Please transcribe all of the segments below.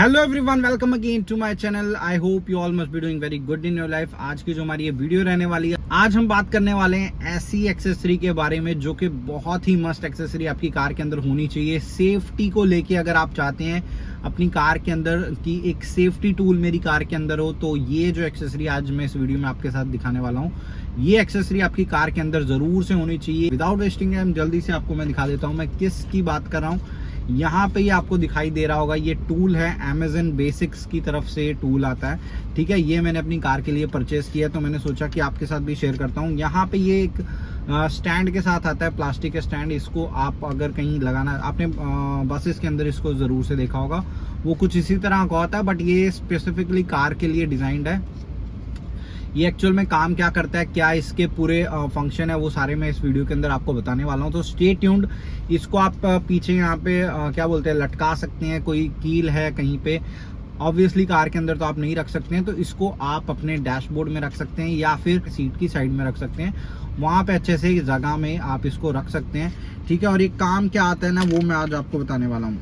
Hello everyone, welcome again to my channel. I hope you all must be doing very good in your life. आज की जो हमारी ये video रहने वाली है, आज हम बात करने वाले हैं ऐसी एक्सेसरी के बारे में जो कि बहुत ही मस्ट एक्सेसरी आपकी कार के अंदर होनी चाहिए। सेफ्टी को लेके अगर आप चाहते हैं अपनी कार के अंदर कि एक सेफ्टी टूल मेरी कार के अंदर हो, तो ये जो एक्सेसरी आज मैं इस वीडियो में आपके साथ दिखाने वाला हूँ, ये एक्सेसरी आपकी कार के अंदर जरूर से होनी चाहिए। विदाउट वेस्टिंग टाइम जल्दी से आपको मैं दिखा देता हूँ मैं किस की बात कर रहा हूँ। यहाँ पे ये आपको दिखाई दे रहा होगा, ये टूल है Amazon बेसिक्स की तरफ से ये टूल आता है। ठीक है, ये मैंने अपनी कार के लिए परचेस किया तो मैंने सोचा कि आपके साथ भी शेयर करता हूँ। यहाँ पे ये एक स्टैंड के साथ आता है, प्लास्टिक के स्टैंड। इसको आप अगर कहीं लगाना, आपने बसेस के अंदर इसको जरूर से देखा होगा, वो कुछ इसी तरह का होता है, बट ये स्पेसिफिकली कार के लिए डिजाइंड है। ये एक्चुअल में काम क्या करता है, क्या इसके पूरे फंक्शन है, वो सारे मैं इस वीडियो के अंदर आपको बताने वाला हूँ। तो स्टे ट्यून्ड। इसको आप पीछे यहाँ पे क्या बोलते हैं, लटका सकते हैं। कोई कील है कहीं पे, ऑब्वियसली कार के अंदर तो आप नहीं रख सकते हैं, तो इसको आप अपने डैशबोर्ड में रख सकते हैं या फिर सीट की साइड में रख सकते हैं। वहाँ पे अच्छे से जगह में आप इसको रख सकते हैं। ठीक है, और ये काम क्या आता है ना, वो मैं आज आपको बताने वाला हूँ।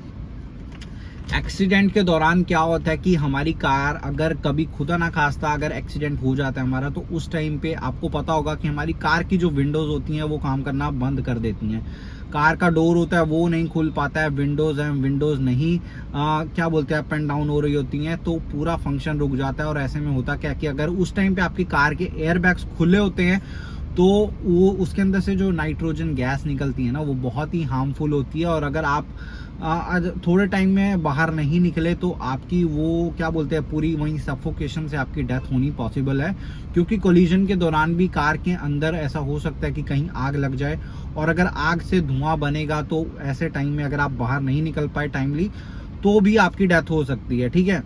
एक्सीडेंट के दौरान क्या होता है कि हमारी कार अगर कभी खुदा ना खास्ता अगर एक्सीडेंट हो जाता है हमारा, तो उस टाइम पे आपको पता होगा कि हमारी कार की जो विंडोज होती हैं वो काम करना बंद कर देती हैं। कार का डोर होता है वो नहीं खुल पाता है, विंडोज हैं, विंडोज नहीं क्या बोलते हैं अप एंड डाउन हो रही होती हैं, तो पूरा फंक्शन रुक जाता है। और ऐसे में होता क्या कि अगर उस टाइम पे आपकी कार के एयर बैग्स खुले होते हैं तो वो उसके अंदर से जो नाइट्रोजन गैस निकलती है ना, वो बहुत ही हार्मफुल होती है। और अगर आप थोड़े टाइम में बाहर नहीं निकले तो आपकी वो क्या बोलते हैं पूरी वहीं सफोकेशन से आपकी डेथ होनी पॉसिबल है। क्योंकि कोलिजन के दौरान भी कार के अंदर ऐसा हो सकता है कि कहीं आग लग जाए, और अगर आग से धुआं बनेगा तो ऐसे टाइम में अगर आप बाहर नहीं निकल पाए टाइमली तो भी आपकी डेथ हो सकती है। ठीक है,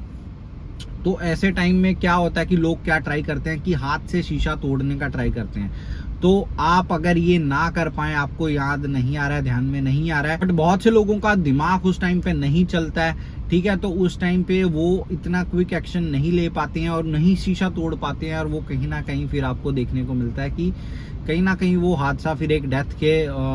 तो ऐसे टाइम में क्या होता है कि लोग क्या ट्राई करते हैं कि हाथ से शीशा तोड़ने का ट्राई करते हैं। तो आप अगर ये ना कर पाए, आपको याद नहीं आ रहा है, ध्यान में नहीं आ रहा है, बट बहुत से लोगों का दिमाग उस टाइम पे नहीं चलता है। ठीक है, तो उस टाइम पे वो इतना क्विक एक्शन नहीं ले पाते हैं और नहीं शीशा तोड़ पाते हैं, और वो कहीं ना कहीं फिर आपको देखने को मिलता है कि कहीं ना कहीं वो हादसा फिर एक डेथ के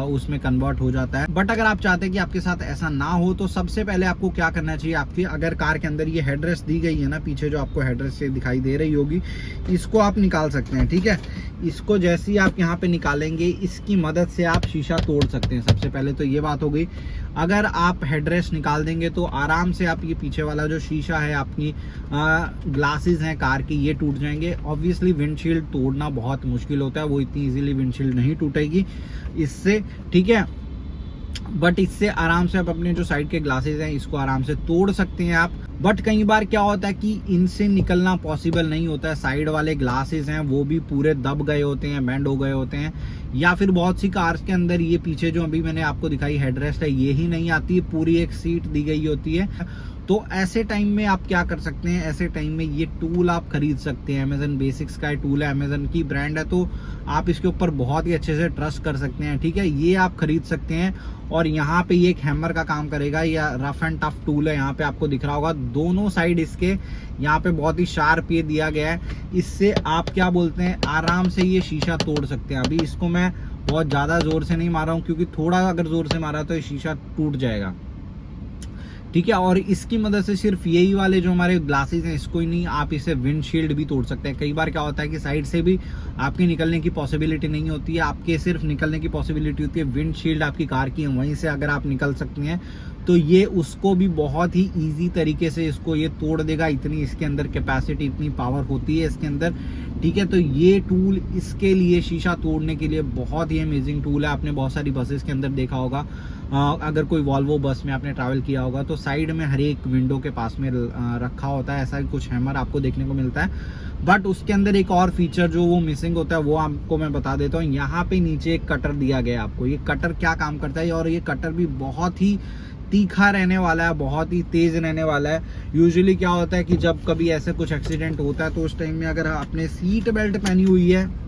उसमें कन्वर्ट हो जाता है। बट अगर आप चाहते हैं कि आपके साथ ऐसा ना हो, तो सबसे पहले आपको क्या करना चाहिए, आपकी अगर कार के अंदर ये हेडरेस्ट दी गई है ना, पीछे जो आपको हेडरेस्ट से दिखाई दे रही होगी, इसको आप निकाल सकते हैं। ठीक है, इसको जैसे ही आप यहाँ पे निकालेंगे, इसकी मदद से आप शीशा तोड़ सकते हैं। सबसे पहले तो ये बात हो गई। अगर आप हेडरेस्ट निकाल देंगे तो आराम से आप ये पीछे वाला जो शीशा है, आपकी ग्लासेस हैं कार की, ये टूट जाएंगे। ऑब्वियसली विंडशील्ड तोड़ना बहुत मुश्किल होता है, वो इतनी इजीली विंडशील्ड नहीं टूटेगी इससे। ठीक है, बट इससे आराम से आप अपने जो साइड के ग्लासेस हैं इसको आराम से तोड़ सकते हैं आप। बट कई बार क्या होता है कि इनसे निकलना पॉसिबल नहीं होता है। साइड वाले ग्लासेस हैं वो भी पूरे दब गए होते हैं, बेंड हो गए होते हैं, या फिर बहुत सी कार्स के अंदर ये पीछे जो अभी मैंने आपको दिखाई हेडरेस्ट है, ये ही नहीं आती, पूरी एक सीट दी गई होती है। तो ऐसे टाइम में आप क्या कर सकते हैं, ऐसे टाइम में ये टूल आप खरीद सकते हैं। Amazon बेसिक्स का टूल है, Amazon की ब्रांड है, तो आप इसके ऊपर बहुत ही अच्छे से ट्रस्ट कर सकते हैं। ठीक है, ये आप खरीद सकते हैं। और यहाँ पे ये एक हैमर का काम करेगा, या रफ एंड टफ टूल है। यहाँ पे आपको दिख रहा होगा दोनों साइड इसके यहाँ पे बहुत ही शार्प ये दिया गया है। इससे आप क्या बोलते हैं आराम से ये शीशा तोड़ सकते हैं। अभी इसको मैं बहुत ज्यादा जोर से नहीं मारा हूँ, क्योंकि थोड़ा अगर जोर से मारा तो ये शीशा टूट जाएगा। ठीक है, और इसकी मदद से सिर्फ यही वाले जो हमारे ग्लासेस हैं इसको ही नहीं, आप इसे विंडशील्ड भी तोड़ सकते हैं। कई बार क्या होता है कि साइड से भी आपके निकलने की पॉसिबिलिटी नहीं होती है, आपके सिर्फ निकलने की पॉसिबिलिटी होती है विंडशील्ड आपकी कार की है, वहीं से अगर आप निकल सकते हैं तो ये उसको भी बहुत ही इजी तरीके से इसको ये तोड़ देगा। इतनी इसके अंदर कैपेसिटी, इतनी पावर होती है इसके अंदर। ठीक है, तो ये टूल इसके लिए, शीशा तोड़ने के लिए बहुत ही अमेजिंग टूल है। आपने बहुत सारी बसेस के अंदर देखा होगा, अगर कोई वॉल्वो बस में आपने ट्रैवल किया होगा तो साइड में हर एक विंडो के पास में रखा होता है, ऐसा कुछ हैमर आपको देखने को मिलता है। बट उसके अंदर एक और फीचर जो वो मिसिंग होता है, वो आपको मैं बता देता हूँ। यहाँ पे नीचे एक कटर दिया गया है आपको। ये कटर क्या काम करता है, और ये कटर भी बहुत ही तीखा रहने वाला है, बहुत ही तेज रहने वाला है। यूजुअली क्या होता है कि जब कभी ऐसे कुछ एक्सीडेंट होता है तो उस टाइम में अगर आपने सीट बेल्ट पहनी हुई है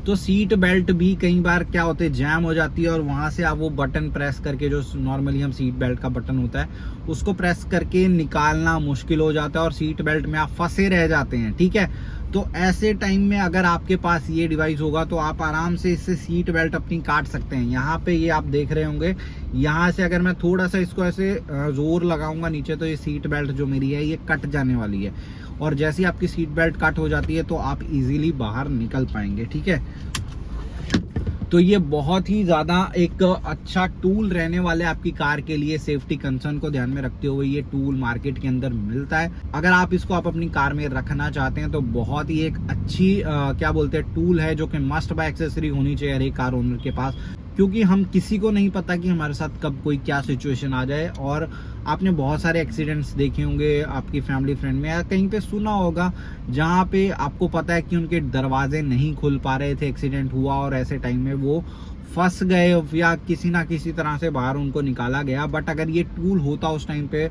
तो सीट बेल्ट भी कई बार क्या होते हैं जैम हो जाती है, और वहां से आप वो बटन प्रेस करके, जो नॉर्मली हम सीट बेल्ट का बटन होता है उसको प्रेस करके निकालना मुश्किल हो जाता है, और सीट बेल्ट में आप फंसे रह जाते हैं। ठीक है, तो ऐसे टाइम में अगर आपके पास ये डिवाइस होगा तो आप आराम से इससे सीट बेल्ट अपनी काट सकते हैं। यहाँ पे ये आप देख रहे होंगे, यहाँ से अगर मैं थोड़ा सा इसको ऐसे जोर लगाऊंगा नीचे तो ये सीट बेल्ट जो मेरी है ये कट जाने वाली है, और जैसे ही आपकी सीट बेल्ट कट हो जाती है तो आप इजीली बाहर निकल पाएंगे। ठीक है, तो ये बहुत ही ज़्यादा एक अच्छा टूल रहने वाले आपकी कार के लिए। सेफ्टी कंसर्न को ध्यान में रखते हुए ये टूल मार्केट के अंदर मिलता है। अगर आप इसको अपनी कार में रखना चाहते हैं तो बहुत ही एक अच्छी क्या बोलते हैं टूल है, जो कि मस्ट बाय एक्सेसरी होनी चाहिए हर एक कार ओनर के पास, क्योंकि हम किसी को नहीं पता कि हमारे साथ कब कोई क्या सिचुएशन आ जाए। और आपने बहुत सारे एक्सीडेंट्स देखे होंगे आपकी फैमिली फ्रेंड में, या कहीं पे सुना होगा जहाँ पे आपको पता है कि उनके दरवाजे नहीं खुल पा रहे थे, एक्सीडेंट हुआ और ऐसे टाइम में वो फंस गए या किसी ना किसी तरह से बाहर उनको निकाला गया। बट अगर ये टूल होता उस टाइम पे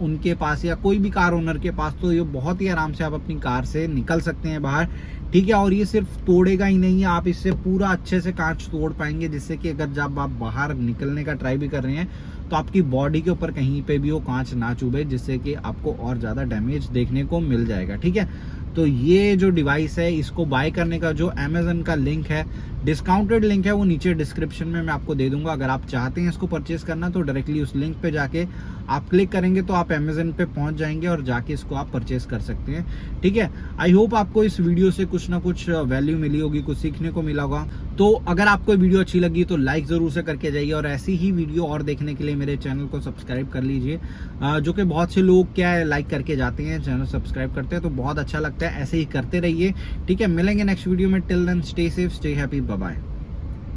उनके पास या कोई भी कार ओनर के पास, तो ये बहुत ही आराम से आप अपनी कार से निकल सकते हैं बाहर। ठीक है, और ये सिर्फ तोड़ेगा ही नहीं है, आप इससे पूरा अच्छे से कांच तोड़ पाएंगे, जिससे कि अगर जब आप बाहर निकलने का ट्राई भी कर रहे हैं तो आपकी बॉडी के ऊपर कहीं पे भी वो कांच ना चुभे, जिससे कि आपको और ज़्यादा डैमेज देखने को मिल जाएगा। ठीक है, तो ये जो डिवाइस है इसको बाय करने का जो अमेजन का लिंक है, डिस्काउंटेड लिंक है, वो नीचे डिस्क्रिप्शन में मैं आपको दे दूंगा। अगर आप चाहते हैं इसको परचेज करना तो डायरेक्टली उस लिंक पे जाके आप क्लिक करेंगे तो आप अमेजन पे पहुंच जाएंगे और जाके इसको आप परचेज कर सकते हैं। ठीक है, आई होप आपको इस वीडियो से कुछ ना कुछ वैल्यू मिली होगी, कुछ सीखने को मिला होगा। तो अगर आपको वीडियो अच्छी लगी तो लाइक जरूर से करके जाइए, और ऐसी ही वीडियो और देखने के लिए मेरे चैनल को सब्सक्राइब कर लीजिए, जो कि बहुत से लोग क्या है लाइक करके जाते हैं, चैनल सब्सक्राइब करते हैं, तो बहुत अच्छा लगता है। ऐसे ही करते रहिए। ठीक है, मिलेंगे नेक्स्ट वीडियो में। Till then stay safe, stay happy, bye bye.